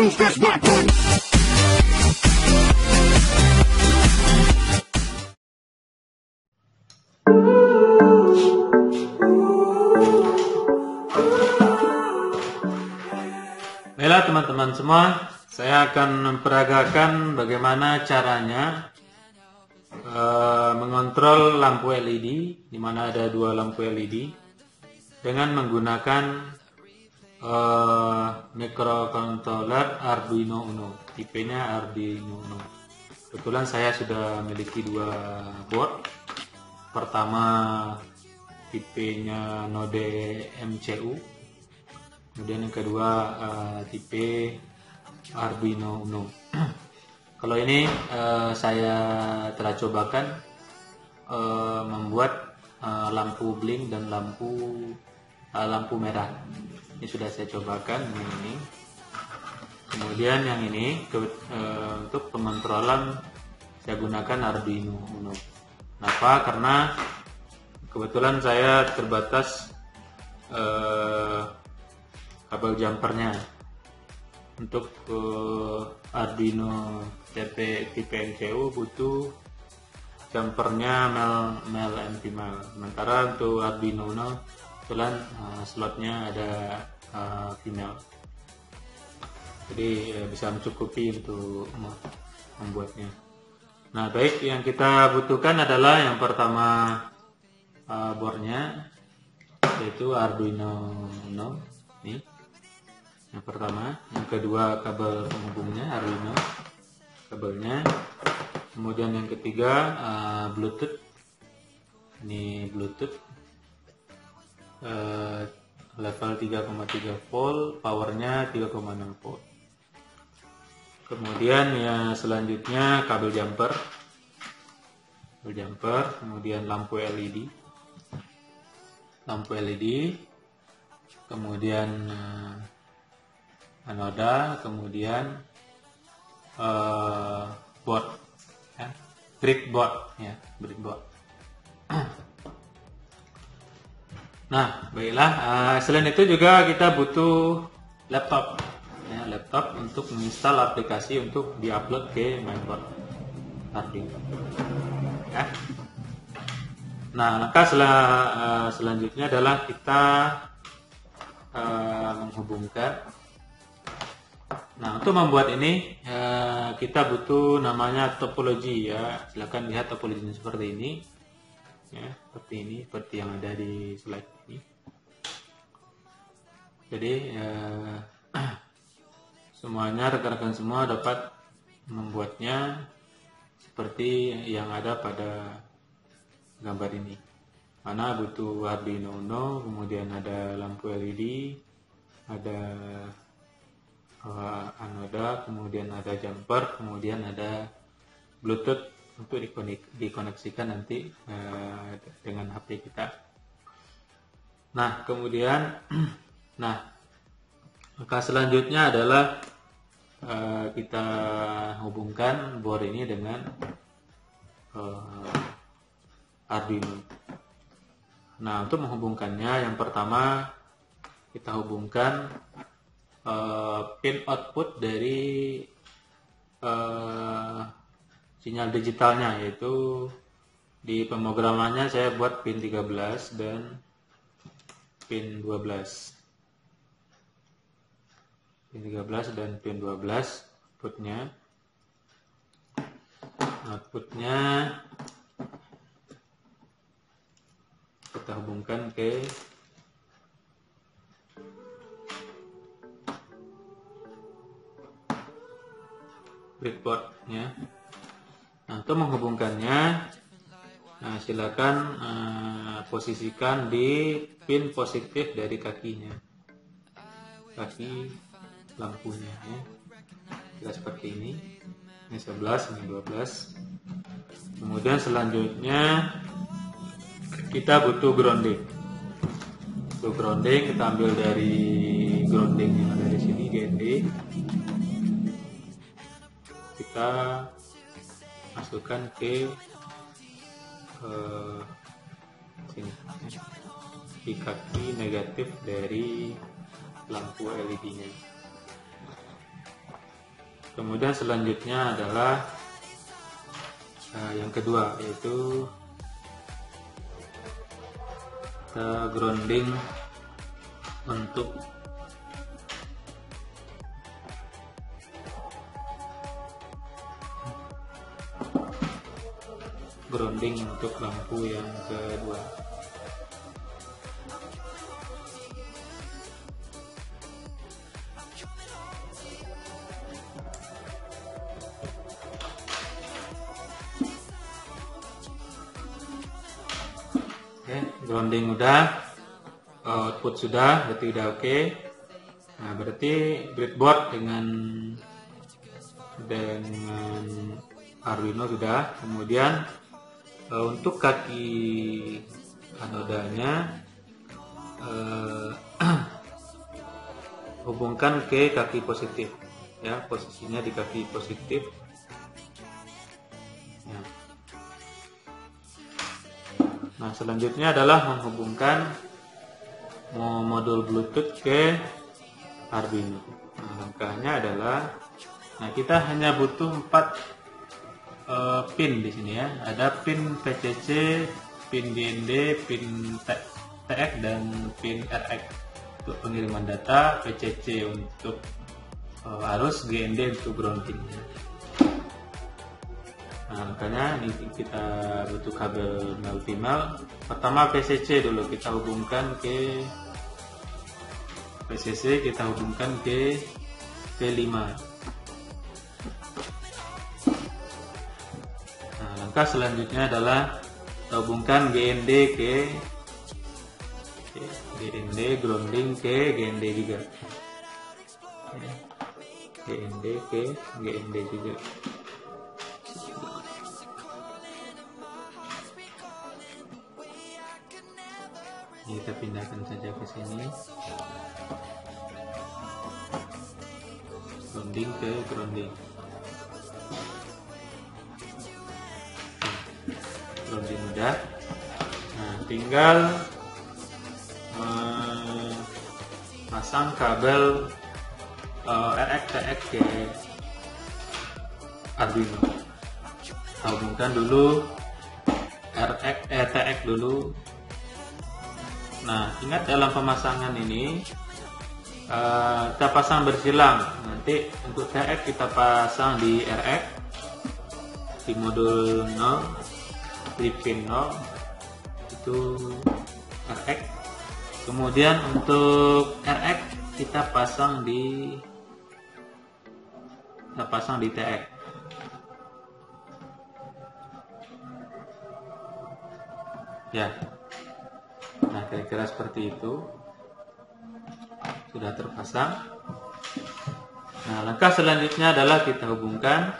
use this weapon. Baiklah teman-teman semua, saya akan memperagakan bagaimana caranya mengontrol lampu LED, di mana ada dua lampu LED, dengan menggunakan microcontroller Arduino Uno, tipenya Arduino Uno. Kebetulan saya sudah memiliki dua board. Pertama tipenya Node MCU, kemudian yang kedua tipe Arduino Uno. Kalau ini saya telah cobakan membuat lampu blink dan lampu merah. Ini sudah saya cobakan ini. Kemudian yang ini untuk pengontrolan saya gunakan Arduino Uno. Kenapa? Karena kebetulan saya terbatas kabel jumpernya. Untuk Arduino tipe MCU butuh jumpernya male and female. Sementara untuk Arduino Uno kebetulan slotnya ada female. Jadi bisa mencukupi untuk membuatnya. Nah, baik, yang kita butuhkan adalah yang pertama boardnya, yaitu Arduino Uno. Ini yang pertama. Yang kedua kabel penghubungnya Arduino, kabelnya. Kemudian yang ketiga Bluetooth. Ini Bluetooth level 3,3 volt, powernya 3,6 volt. Kemudian ya selanjutnya kabel jumper, kemudian lampu LED, kemudian anoda, kemudian board, ya, breadboard, ya, breadboard. Nah, baiklah. Selain itu juga kita butuh laptop, ya, laptop untuk menginstal aplikasi untuk diupload ke mainboard Arduino. Ya. Nah, langkah selanjutnya adalah kita menghubungkan. Nah, untuk membuat ini kita butuh namanya topologi, ya. Silakan lihat topologinya seperti ini, ya, seperti yang ada di slide ini. Jadi semuanya, rekan-rekan semua dapat membuatnya seperti yang ada pada gambar ini. Mana butuh Arduino Uno, kemudian ada lampu LED, ada anoda, kemudian ada jumper, kemudian ada Bluetooth untuk dikoneksikan nanti dengan HP kita. Nah, kemudian langkah selanjutnya adalah kita hubungkan board ini dengan Arduino. Nah, untuk menghubungkannya, yang pertama kita hubungkan pin output dari sinyal digitalnya, yaitu di pemrogramannya saya buat pin 13 dan pin 12. Pin 13 dan pin 12 outputnya kita hubungkan ke breadboard, ya. Nah, untuk menghubungkannya, silakan posisikan di pin positif dari kakinya, kaki lampunya, ya. Kita seperti ini 11, ini 12. Kemudian selanjutnya kita butuh grounding. Untuk grounding kita ambil dari grounding yang ada di sini, GND. Kita masukkan ke sini, di kaki negatif dari lampu LED-nya. Kemudian selanjutnya adalah yang kedua, yaitu kita grounding untuk lampu yang kedua. Oke, grounding udah, output sudah, berarti udah oke. Nah, berarti breadboard dengan Arduino sudah. Kemudian untuk kaki anodanya hubungkan ke kaki positif, ya, posisinya di kaki positif. Ya. Nah, selanjutnya adalah menghubungkan modul Bluetooth ke Arduino. Nah, langkahnya adalah, kita hanya butuh 4 pin di sini, ya. Ada pin VCC, pin GND, pin TX, dan pin RX untuk pengiriman data, VCC untuk arus, GND untuk grounding. Nah, makanya ini kita butuh kabel multimal. Pertama VCC dulu kita hubungkan ke V5. Nah, langkah selanjutnya adalah kita hubungkan GND ke grounding ke GND juga. GND ke GND juga. Ini kita pindahkan saja ke sini. Grounding ke grounding. Grounding udah. Nah, tinggal memasang kabel RX TX ke Arduino. Hubungkan dulu TX dulu. Nah, ingat dalam pemasangan ini kita pasang bersilang. Nanti untuk TX kita pasang di RX, di modul 0, di pin 0 itu RX. Kemudian untuk RX kita pasang di TX. Ya. Nah, kira-kira seperti itu. Sudah terpasang. Nah, langkah selanjutnya adalah kita hubungkan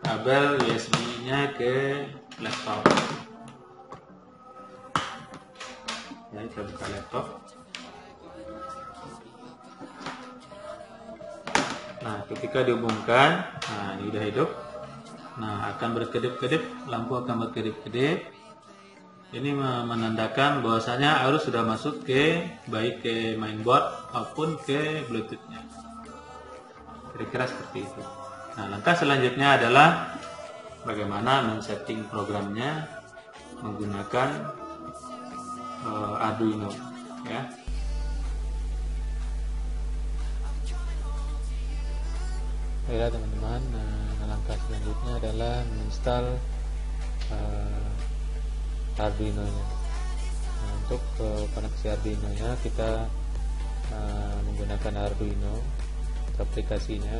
kabel USB-nya ke laptop. Ya, kita buka laptop. Nah, ketika dihubungkan, nah ini udah hidup. Nah, akan berkedip-kedip, lampu akan berkedip-kedip. Ini menandakan bahwasanya arus sudah masuk baik ke mainboard maupun ke Bluetooth-nya. Kira-kira seperti itu. Nah, langkah selanjutnya adalah bagaimana men-setting programnya menggunakan Arduino, ya. Baiklah teman-teman, langkah selanjutnya adalah menginstal Arduino-nya. Nah, untuk koneksi Arduino-nya kita menggunakan Arduino. Aplikasinya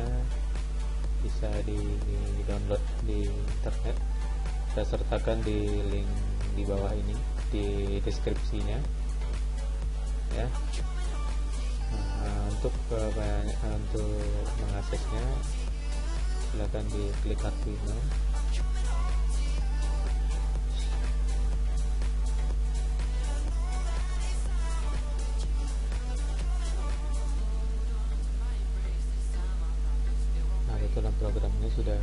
bisa di-download di internet. Saya sertakan di link di bawah ini di deskripsinya, ya. Nah, untuk mengaksesnya silakan diklik Arduino. Dalam programnya sudah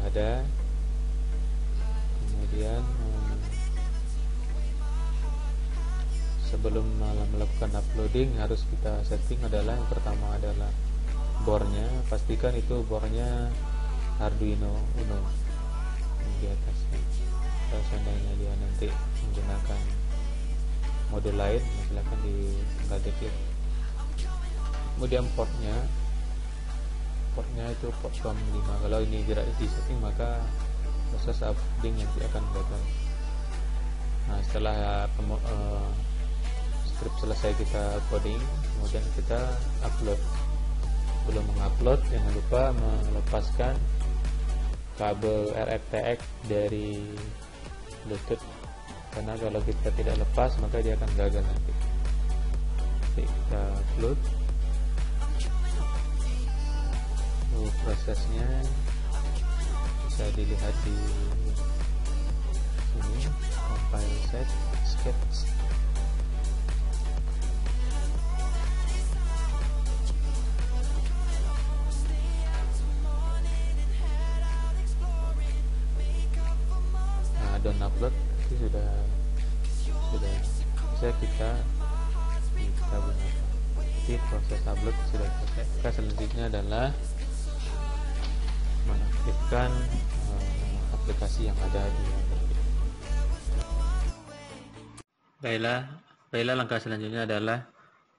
ada. Kemudian sebelum melakukan uploading harus kita setting adalah yang pertama adalah boardnya, pastikan itu boardnya Arduino Uno di atasnya. Kalau seandainya dia nanti menggunakan mode lain, silakan tinggal diklik. Kemudian portnya itu port COM5. Kalau ini tidak di setting maka proses uploading nanti akan gagal. Nah, setelah script selesai kita coding, kemudian kita upload. Belum mengupload, jangan lupa melepaskan kabel RFTX dari Bluetooth, karena kalau kita tidak lepas maka dia akan gagal nanti. Jadi kita upload. Prosesnya bisa dilihat di sini, compile set sketch. Nah, down upload itu sudah bisa kita gunakan. Jadi proses upload sudah selesai. Selanjutnya adalah mengaktifkan aplikasi yang ada di Android. Baiklah, langkah selanjutnya adalah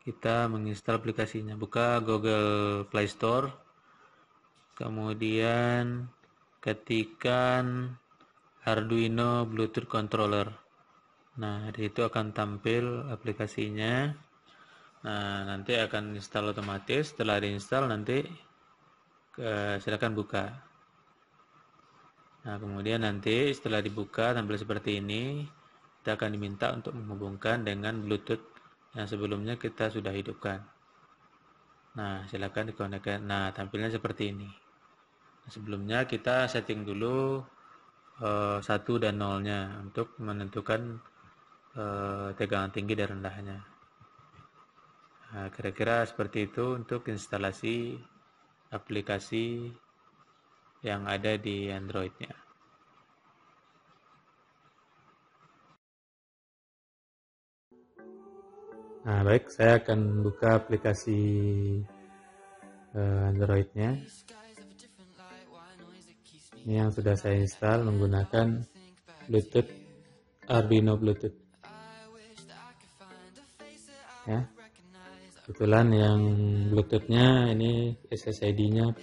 kita menginstal aplikasinya. Buka Google Play Store, kemudian ketikkan Arduino Bluetooth Controller. Nah, di situ akan tampil aplikasinya. Nah, nanti akan install otomatis. Setelah diinstal nanti silakan buka. Nah, kemudian nanti setelah dibuka tampil seperti ini. Kita akan diminta untuk menghubungkan dengan Bluetooth yang sebelumnya kita sudah hidupkan. Nah, silakan dikonekkan. Nah, tampilnya seperti ini. Nah, sebelumnya kita setting dulu 1 dan 0-nya untuk menentukan tegangan tinggi dan rendahnya. Nah, kira-kira seperti itu untuk instalasi aplikasi yang ada di Android-nya. Nah, baik, saya akan buka aplikasi Android-nya. Ini yang sudah saya install menggunakan Bluetooth, Arduino Bluetooth. Ya. Kebetulan yang Bluetooth-nya ini SSID-nya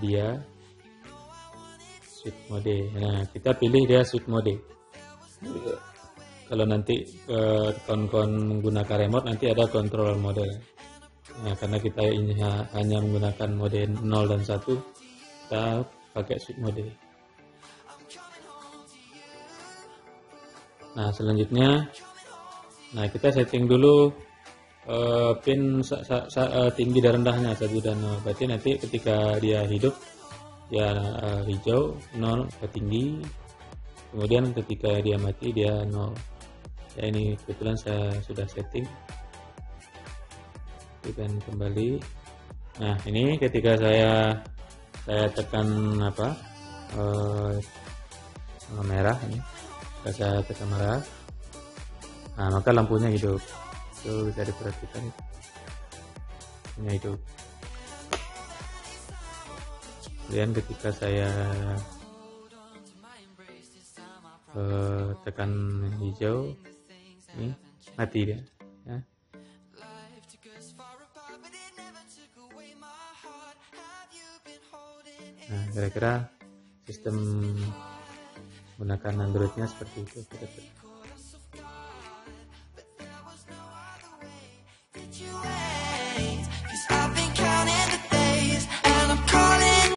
dia switch mode. Nah, kita pilih dia switch mode. Kalau nanti kawan-kawan menggunakan remote nanti ada control mode. Nah, karena kita ini hanya menggunakan mode 0 dan 1, kita pakai switch mode. Nah, selanjutnya kita setting dulu pin tinggi dan rendahnya 1 dan 0. Berarti nanti ketika dia hidup dia hijau, 0 ke tinggi, kemudian ketika dia mati dia 0. Ya, ini kebetulan saya sudah setting. Dan kembali. Nah, ini ketika saya tekan merah ini, saya tekan merah, nah maka lampunya hidup. Itu bisa diperhatikan, lampunya hidup. Kemudian ketika saya tekan hijau, ini mati dia. Ya. Nah, kira-kira sistem menggunakan Android-nya seperti itu. Kira-kira.